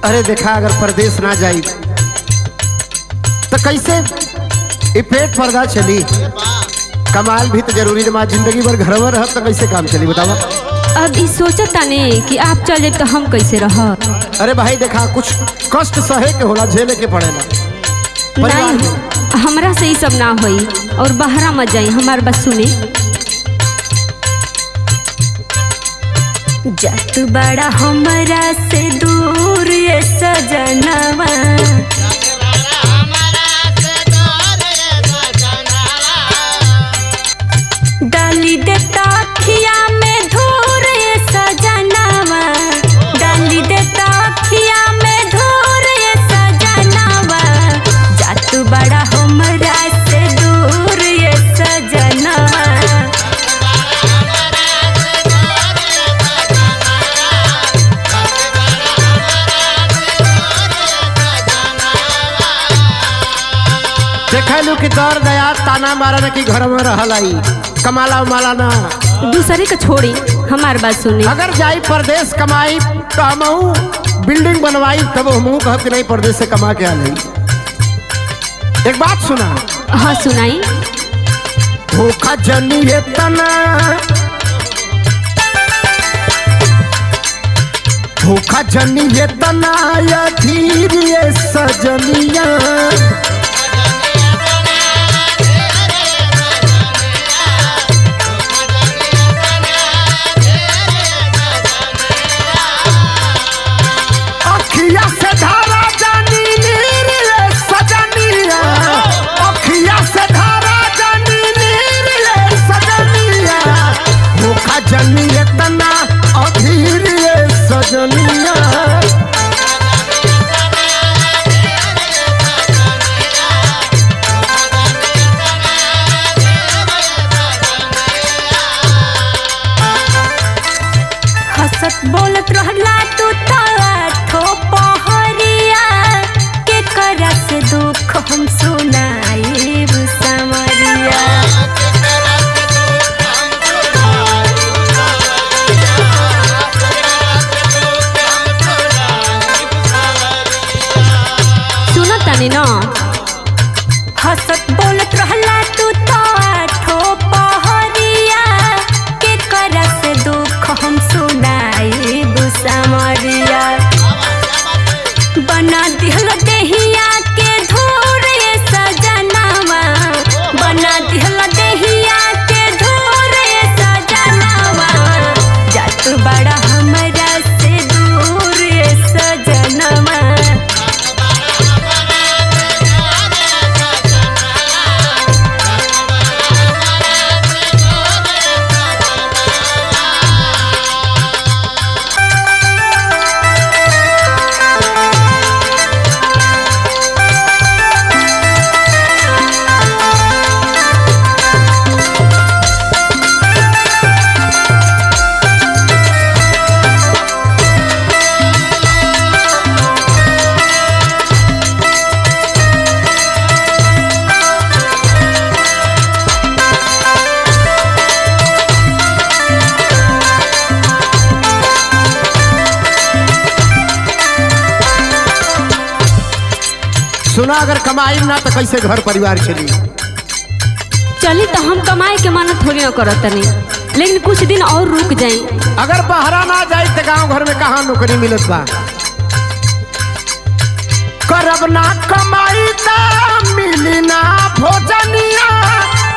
अरे देखा अगर परदेश ना जाई तो कैसे ये पेट पर्दा चली। कमाल भी तो जरूरी है, जिंदगी भर घर में रह तो कैसे काम चली बतावा। अब ये सोचता नहीं कि आप चल जाए तो हम कैसे रह। अरे भाई देखा कुछ कष्ट सहे के होला, झेले के पड़ेला। नहीं हमरा से ये सब ना होई और बहरा मत जाई। हमार बात सुने। जत बड़ा हमरा से दूर ये सजनवा, डाली देता अखिया में धूर ये सजनवा, डाली देता अखिया में धूर ये सजनवा। जत बड़ा हमरा से दूर ये सजनवा। देखा लू कि दौर गया ताना मारा कि घर में रहलाई कमाला उमाला ना। दूसरे का छोड़ी हमार बात सुने। अगर जाई परदेश कमाई तो हम बिल्डिंग बनवाई तब हम कह कि नहीं परदेश से कमा के आ गई। एक बात सुना। हाँ सुनाई। धोखा जनी है तना, धोखा जनी है तना या धीर ये सजनिया। अखिया से धारा जानी नीर ये सजनिया, अखिया से धारा जानी नीर ये सजनिया। धोखा जनी है तना अधीर ये सजनिया। हंसत बोलत रहला तू तो पहरिया के करा से दुख हम सुनाई समरिया। सुनो तनी ना। हंसत बोलत रहला तू तो पहरिया के करा से दुख हम सुनाई समरिया। बना दिहल देहिया के धूर ये सजनवा, बना दिहल देहिया के धूर ये सजनवा। जत बड़ा हमरा से दूर ये सजनवा। सुना अगर कमाई ना तो कैसे घर परिवार चली। चली तो हम कमाए के माना थोड़ी ना करत नहीं, लेकिन कुछ दिन और रुक जाई। अगर बहरा ना जाए तो गांव घर में कहाँ नौकरी मिलत बा। करब ना कमाई ता मिली ना भोजनिया,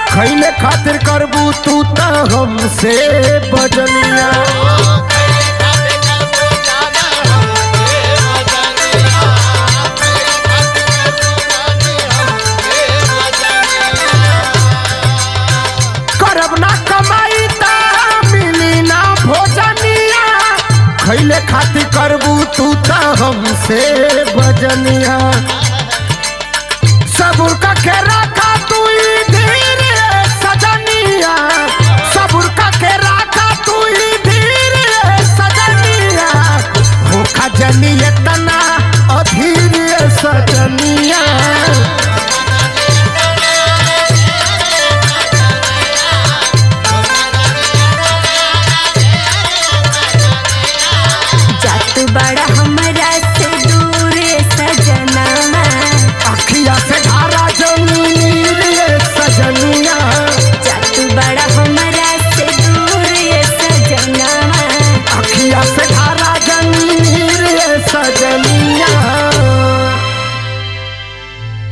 खैले खातिर करबू तू तो हमसे बजनिया। खैले खातिर करबू तू तो हमसे बजनिया। सबुर का के रखा तू धीर सजनिया, सबुर का के रखा तू धीर सजनिया। धोखा जनी तना अधीर सजनिया। बड़ा हमरा से दूर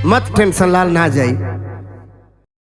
मत टेंशन लाल ना जाई।